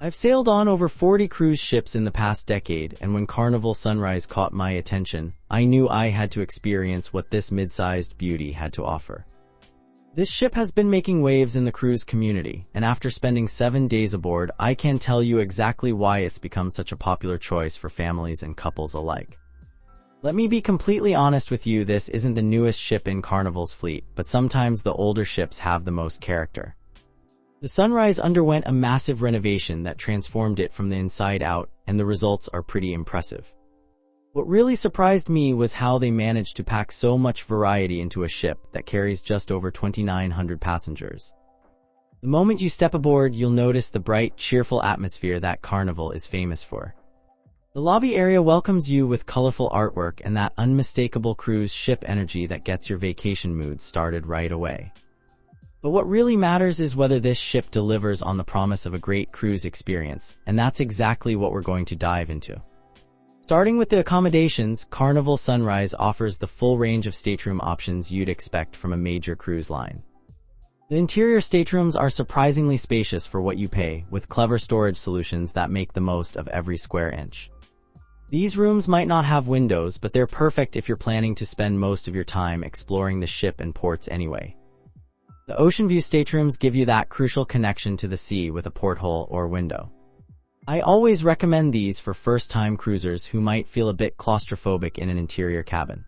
I've sailed on over 40 cruise ships in the past decade, and when Carnival Sunrise caught my attention, I knew I had to experience what this mid-sized beauty had to offer. This ship has been making waves in the cruise community, and after spending 7 days aboard, I can tell you exactly why it's become such a popular choice for families and couples alike. Let me be completely honest with you, this isn't the newest ship in Carnival's fleet, but sometimes the older ships have the most character. The Sunrise underwent a massive renovation that transformed it from the inside out, and the results are pretty impressive. What really surprised me was how they managed to pack so much variety into a ship that carries just over 2,900 passengers. The moment you step aboard, you'll notice the bright, cheerful atmosphere that Carnival is famous for. The lobby area welcomes you with colorful artwork and that unmistakable cruise ship energy that gets your vacation mood started right away. But what really matters is whether this ship delivers on the promise of a great cruise experience, and that's exactly what we're going to dive into. Starting with the accommodations, Carnival Sunrise offers the full range of stateroom options you'd expect from a major cruise line. The interior staterooms are surprisingly spacious for what you pay, with clever storage solutions that make the most of every square inch. These rooms might not have windows, but they're perfect if you're planning to spend most of your time exploring the ship and ports anyway. The ocean view staterooms give you that crucial connection to the sea with a porthole or window. I always recommend these for first-time cruisers who might feel a bit claustrophobic in an interior cabin.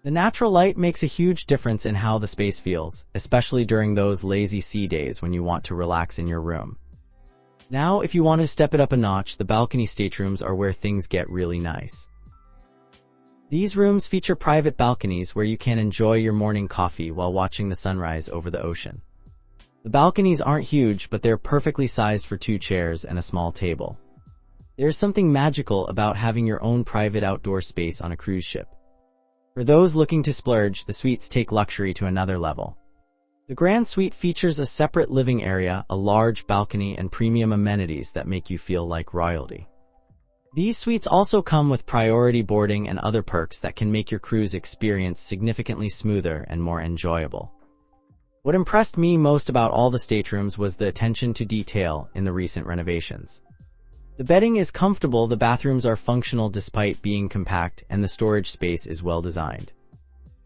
The natural light makes a huge difference in how the space feels, especially during those lazy sea days when you want to relax in your room. Now, if you want to step it up a notch, the balcony staterooms are where things get really nice. These rooms feature private balconies where you can enjoy your morning coffee while watching the sunrise over the ocean. The balconies aren't huge, but they're perfectly sized for 2 chairs and a small table. There's something magical about having your own private outdoor space on a cruise ship. For those looking to splurge, the suites take luxury to another level. The Grand Suite features a separate living area, a large balcony, and premium amenities that make you feel like royalty. These suites also come with priority boarding and other perks that can make your cruise experience significantly smoother and more enjoyable. What impressed me most about all the staterooms was the attention to detail in the recent renovations. The bedding is comfortable, the bathrooms are functional despite being compact, and the storage space is well designed.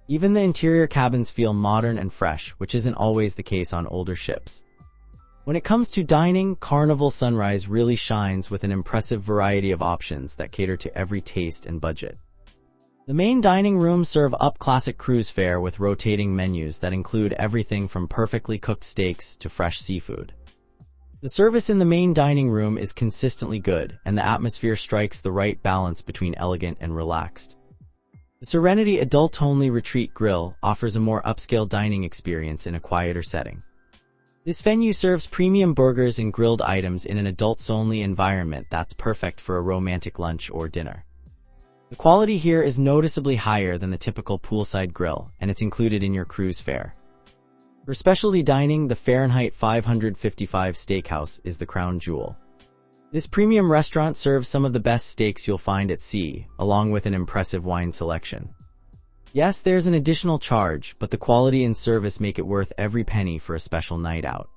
Even the interior cabins feel modern and fresh, which isn't always the case on older ships. When it comes to dining, Carnival Sunrise really shines with an impressive variety of options that cater to every taste and budget. The main dining rooms serve up classic cruise fare with rotating menus that include everything from perfectly cooked steaks to fresh seafood. The service in the main dining room is consistently good, and the atmosphere strikes the right balance between elegant and relaxed. The Serenity adult-only retreat grill offers a more upscale dining experience in a quieter setting. This venue serves premium burgers and grilled items in an adults-only environment that's perfect for a romantic lunch or dinner. The quality here is noticeably higher than the typical poolside grill, and it's included in your cruise fare. For specialty dining, the Fahrenheit 555 Steakhouse is the crown jewel. This premium restaurant serves some of the best steaks you'll find at sea, along with an impressive wine selection. Yes, there's an additional charge, but the quality and service make it worth every penny for a special night out.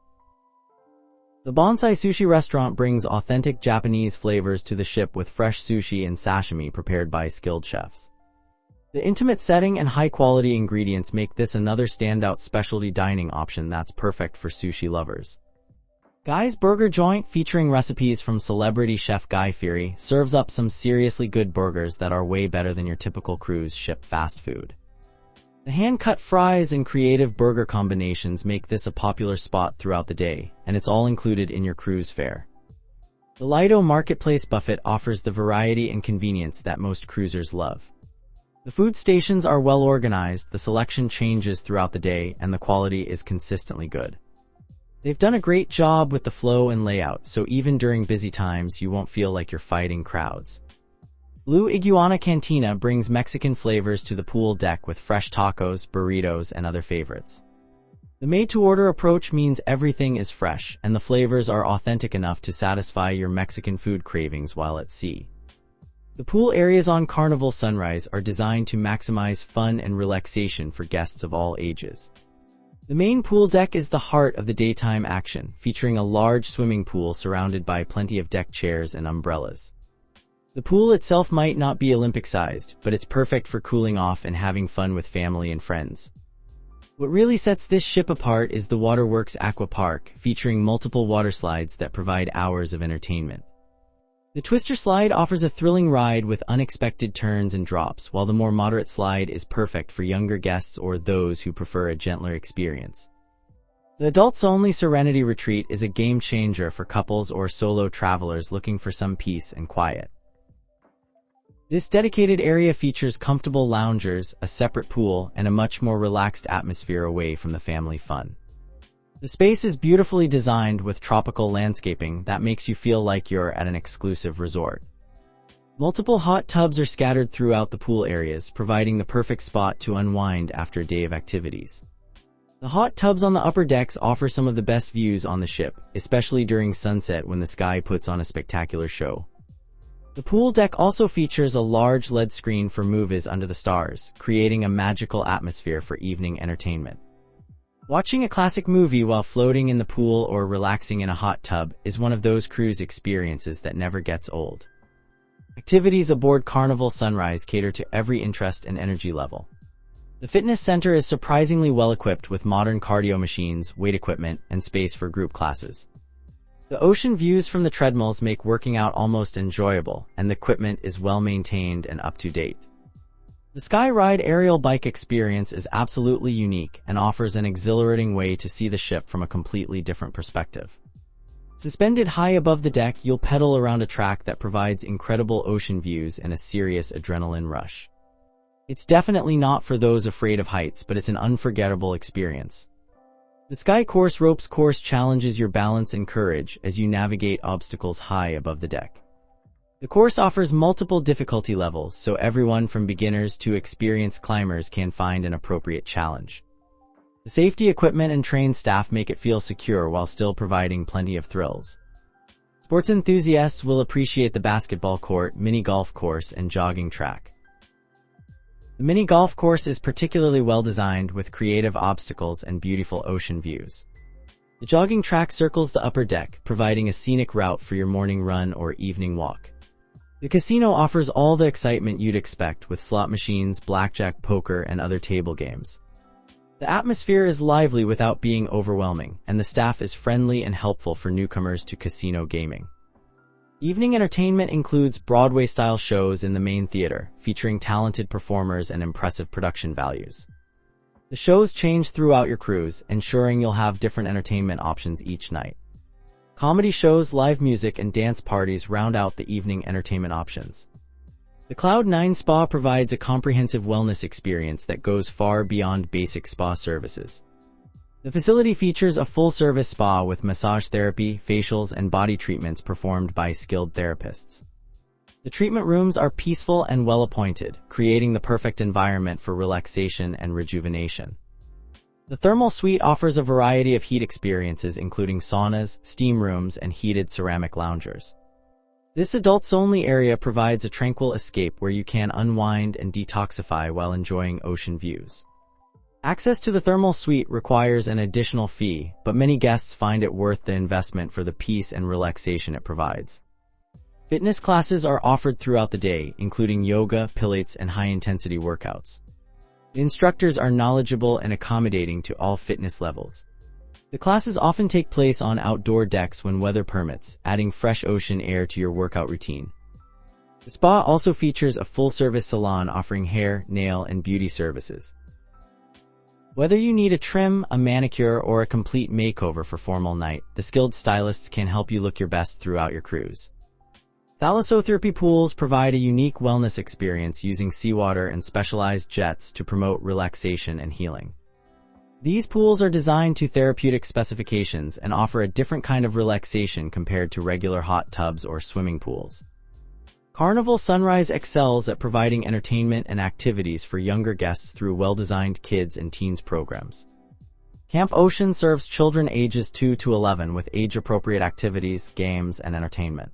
The Bonsai Sushi restaurant brings authentic Japanese flavors to the ship with fresh sushi and sashimi prepared by skilled chefs. The intimate setting and high-quality ingredients make this another standout specialty dining option that's perfect for sushi lovers. Guy's Burger Joint, featuring recipes from celebrity chef Guy Fieri, serves up some seriously good burgers that are way better than your typical cruise ship fast food. The hand-cut fries and creative burger combinations make this a popular spot throughout the day, and it's all included in your cruise fare. The Lido Marketplace Buffet offers the variety and convenience that most cruisers love. The food stations are well organized, the selection changes throughout the day, and the quality is consistently good. They've done a great job with the flow and layout, so even during busy times you won't feel like you're fighting crowds. Blue Iguana Cantina brings Mexican flavors to the pool deck with fresh tacos, burritos, and other favorites. The made-to-order approach means everything is fresh, and the flavors are authentic enough to satisfy your Mexican food cravings while at sea. The pool areas on Carnival Sunrise are designed to maximize fun and relaxation for guests of all ages. The main pool deck is the heart of the daytime action, featuring a large swimming pool surrounded by plenty of deck chairs and umbrellas. The pool itself might not be Olympic-sized, but it's perfect for cooling off and having fun with family and friends. What really sets this ship apart is the WaterWorks Aqua Park, featuring multiple water slides that provide hours of entertainment. The Twister slide offers a thrilling ride with unexpected turns and drops, while the more moderate slide is perfect for younger guests or those who prefer a gentler experience. The adults-only Serenity retreat is a game-changer for couples or solo travelers looking for some peace and quiet. This dedicated area features comfortable loungers, a separate pool, and a much more relaxed atmosphere away from the family fun. The space is beautifully designed with tropical landscaping that makes you feel like you're at an exclusive resort. Multiple hot tubs are scattered throughout the pool areas, providing the perfect spot to unwind after a day of activities. The hot tubs on the upper decks offer some of the best views on the ship, especially during sunset when the sky puts on a spectacular show. The pool deck also features a large LED screen for movies under the stars, creating a magical atmosphere for evening entertainment. Watching a classic movie while floating in the pool or relaxing in a hot tub is one of those cruise experiences that never gets old. Activities aboard Carnival Sunrise cater to every interest and energy level. The fitness center is surprisingly well equipped with modern cardio machines, weight equipment, and space for group classes. The ocean views from the treadmills make working out almost enjoyable, and the equipment is well maintained and up to date. The SkyRide aerial bike experience is absolutely unique and offers an exhilarating way to see the ship from a completely different perspective. Suspended high above the deck, you'll pedal around a track that provides incredible ocean views and a serious adrenaline rush. It's definitely not for those afraid of heights, but it's an unforgettable experience. The Sky Course Ropes course challenges your balance and courage as you navigate obstacles high above the deck. The course offers multiple difficulty levels, so everyone from beginners to experienced climbers can find an appropriate challenge. The safety equipment and trained staff make it feel secure while still providing plenty of thrills. Sports enthusiasts will appreciate the basketball court, mini golf course, and jogging track. The mini golf course is particularly well designed with creative obstacles and beautiful ocean views. The jogging track circles the upper deck, providing a scenic route for your morning run or evening walk. The casino offers all the excitement you'd expect with slot machines, blackjack, poker, and other table games. The atmosphere is lively without being overwhelming, and the staff is friendly and helpful for newcomers to casino gaming. Evening entertainment includes Broadway-style shows in the main theater, featuring talented performers and impressive production values. The shows change throughout your cruise, ensuring you'll have different entertainment options each night. Comedy shows, live music, and dance parties round out the evening entertainment options. The Cloud9 Spa provides a comprehensive wellness experience that goes far beyond basic spa services. The facility features a full-service spa with massage therapy, facials, and body treatments performed by skilled therapists. The treatment rooms are peaceful and well-appointed, creating the perfect environment for relaxation and rejuvenation. The thermal suite offers a variety of heat experiences including saunas, steam rooms, and heated ceramic loungers. This adults-only area provides a tranquil escape where you can unwind and detoxify while enjoying ocean views. Access to the thermal suite requires an additional fee, but many guests find it worth the investment for the peace and relaxation it provides. Fitness classes are offered throughout the day, including yoga, pilates, and high-intensity workouts. The instructors are knowledgeable and accommodating to all fitness levels. The classes often take place on outdoor decks when weather permits, adding fresh ocean air to your workout routine. The spa also features a full-service salon offering hair, nail, and beauty services. Whether you need a trim, a manicure, or a complete makeover for formal night, the skilled stylists can help you look your best throughout your cruise. Thalassotherapy pools provide a unique wellness experience using seawater and specialized jets to promote relaxation and healing. These pools are designed to therapeutic specifications and offer a different kind of relaxation compared to regular hot tubs or swimming pools. Carnival Sunrise excels at providing entertainment and activities for younger guests through well-designed kids and teens programs. Camp Ocean serves children ages 2 to 11 with age-appropriate activities, games, and entertainment.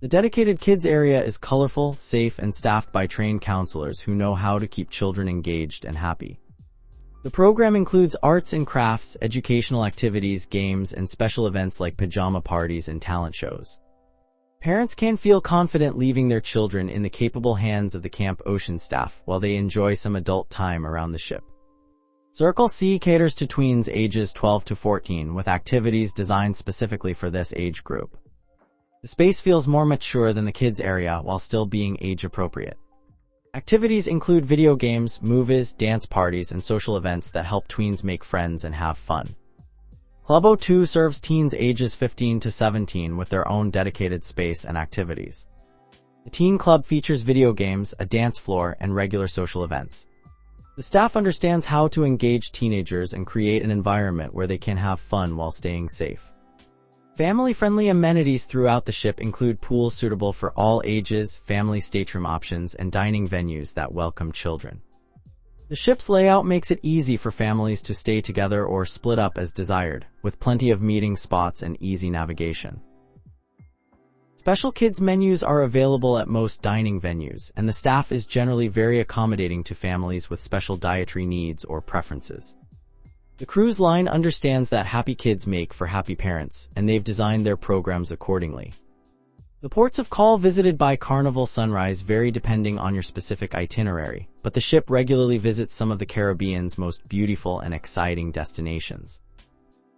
The dedicated kids area is colorful, safe, and staffed by trained counselors who know how to keep children engaged and happy. The program includes arts and crafts, educational activities, games, and special events like pajama parties and talent shows. Parents can feel confident leaving their children in the capable hands of the Camp Ocean staff while they enjoy some adult time around the ship. Circle C caters to tweens ages 12 to 14 with activities designed specifically for this age group. The space feels more mature than the kids area while still being age-appropriate. Activities include video games, movies, dance parties, and social events that help tweens make friends and have fun. Club O2 serves teens ages 15 to 17 with their own dedicated space and activities. The Teen Club features video games, a dance floor, and regular social events. The staff understands how to engage teenagers and create an environment where they can have fun while staying safe. Family-friendly amenities throughout the ship include pools suitable for all ages, family stateroom options, and dining venues that welcome children. The ship's layout makes it easy for families to stay together or split up as desired, with plenty of meeting spots and easy navigation. Special kids menus are available at most dining venues, and the staff is generally very accommodating to families with special dietary needs or preferences. The cruise line understands that happy kids make for happy parents, and they've designed their programs accordingly. The ports of call visited by Carnival Sunrise vary depending on your specific itinerary, but the ship regularly visits some of the Caribbean's most beautiful and exciting destinations.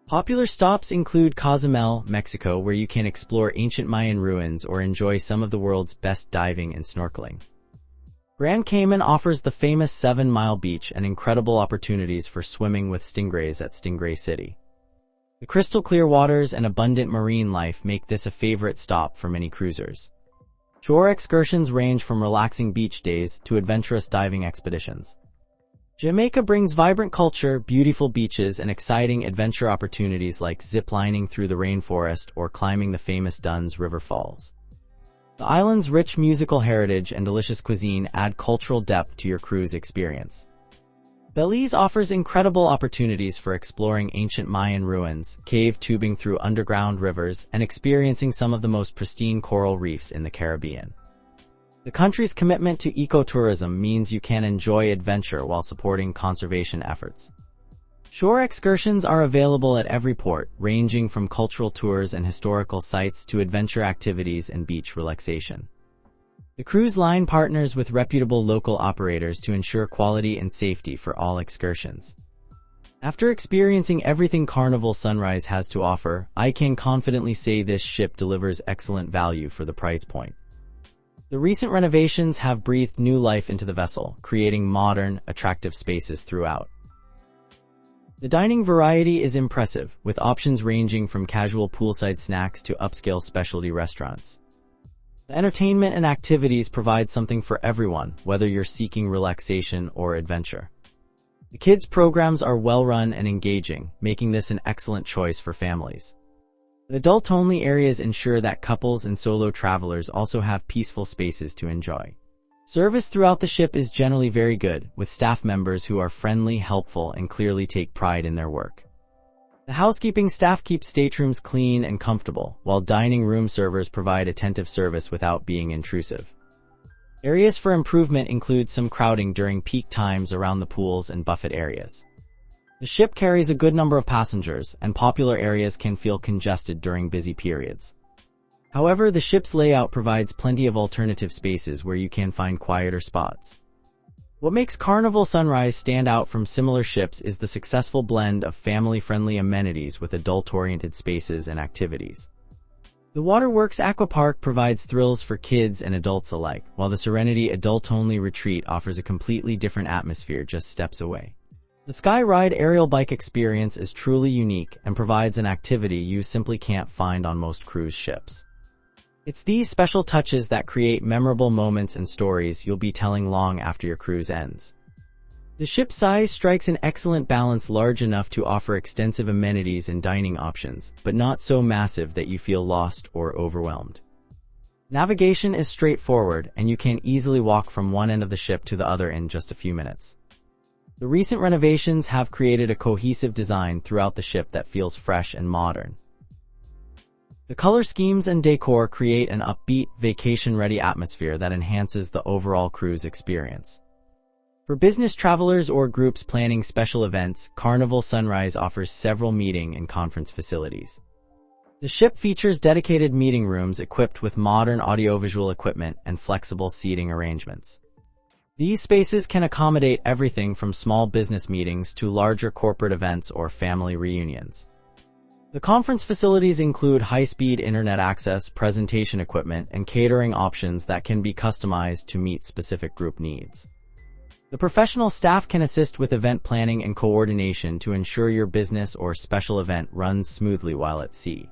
Popular stops include Cozumel, Mexico, where you can explore ancient Mayan ruins or enjoy some of the world's best diving and snorkeling. Grand Cayman offers the famous 7-Mile Beach and incredible opportunities for swimming with stingrays at Stingray City. The crystal clear waters and abundant marine life make this a favorite stop for many cruisers. Shore excursions range from relaxing beach days to adventurous diving expeditions. Jamaica brings vibrant culture, beautiful beaches, and exciting adventure opportunities like zip-lining through the rainforest or climbing the famous Dunn's River Falls. The island's rich musical heritage and delicious cuisine add cultural depth to your cruise experience. Belize offers incredible opportunities for exploring ancient Mayan ruins, cave tubing through underground rivers, and experiencing some of the most pristine coral reefs in the Caribbean. The country's commitment to ecotourism means you can enjoy adventure while supporting conservation efforts. Shore excursions are available at every port, ranging from cultural tours and historical sites to adventure activities and beach relaxation. The cruise line partners with reputable local operators to ensure quality and safety for all excursions. After experiencing everything Carnival Sunrise has to offer, I can confidently say this ship delivers excellent value for the price point. The recent renovations have breathed new life into the vessel, creating modern, attractive spaces throughout. The dining variety is impressive, with options ranging from casual poolside snacks to upscale specialty restaurants. The entertainment and activities provide something for everyone, whether you're seeking relaxation or adventure. The kids' programs are well-run and engaging, making this an excellent choice for families. The adult-only areas ensure that couples and solo travelers also have peaceful spaces to enjoy. Service throughout the ship is generally very good, with staff members who are friendly, helpful, and clearly take pride in their work. The housekeeping staff keeps staterooms clean and comfortable, while dining room servers provide attentive service without being intrusive. Areas for improvement include some crowding during peak times around the pools and buffet areas. The ship carries a good number of passengers, and popular areas can feel congested during busy periods. However, the ship's layout provides plenty of alternative spaces where you can find quieter spots. What makes Carnival Sunrise stand out from similar ships is the successful blend of family-friendly amenities with adult-oriented spaces and activities. The WaterWorks Aquapark provides thrills for kids and adults alike, while the Serenity adult-only retreat offers a completely different atmosphere just steps away. The SkyRide aerial bike experience is truly unique and provides an activity you simply can't find on most cruise ships. It's these special touches that create memorable moments and stories you'll be telling long after your cruise ends. The ship's size strikes an excellent balance, large enough to offer extensive amenities and dining options, but not so massive that you feel lost or overwhelmed. Navigation is straightforward, and you can easily walk from one end of the ship to the other in just a few minutes. The recent renovations have created a cohesive design throughout the ship that feels fresh and modern. The color schemes and decor create an upbeat, vacation-ready atmosphere that enhances the overall cruise experience. For business travelers or groups planning special events, Carnival Sunrise offers several meeting and conference facilities. The ship features dedicated meeting rooms equipped with modern audiovisual equipment and flexible seating arrangements. These spaces can accommodate everything from small business meetings to larger corporate events or family reunions. The conference facilities include high-speed internet access, presentation equipment, and catering options that can be customized to meet specific group needs. The professional staff can assist with event planning and coordination to ensure your business or special event runs smoothly while at sea.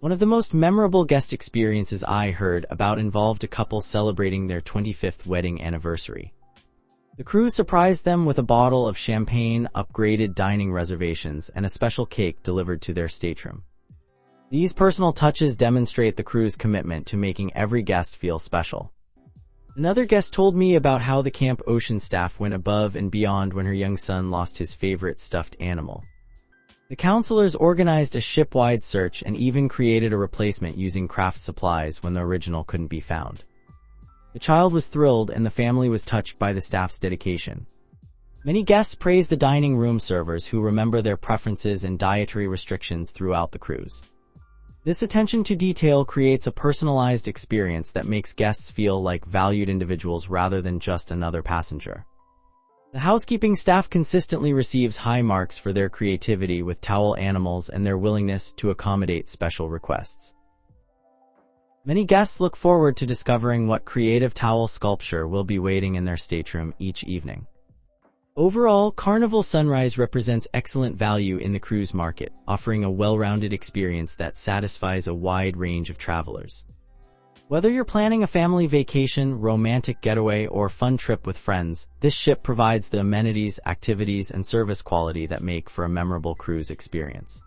One of the most memorable guest experiences I heard about involved a couple celebrating their 25th wedding anniversary. The crew surprised them with a bottle of champagne, upgraded dining reservations, and a special cake delivered to their stateroom. These personal touches demonstrate the crew's commitment to making every guest feel special. Another guest told me about how the Camp Ocean staff went above and beyond when her young son lost his favorite stuffed animal. The counselors organized a ship-wide search and even created a replacement using craft supplies when the original couldn't be found. The child was thrilled and the family was touched by the staff's dedication. Many guests praised the dining room servers who remember their preferences and dietary restrictions throughout the cruise. This attention to detail creates a personalized experience that makes guests feel like valued individuals rather than just another passenger. The housekeeping staff consistently receives high marks for their creativity with towel animals and their willingness to accommodate special requests. Many guests look forward to discovering what creative towel sculpture will be waiting in their stateroom each evening. Overall, Carnival Sunrise represents excellent value in the cruise market, offering a well-rounded experience that satisfies a wide range of travelers. Whether you're planning a family vacation, romantic getaway, or fun trip with friends, this ship provides the amenities, activities, and service quality that make for a memorable cruise experience.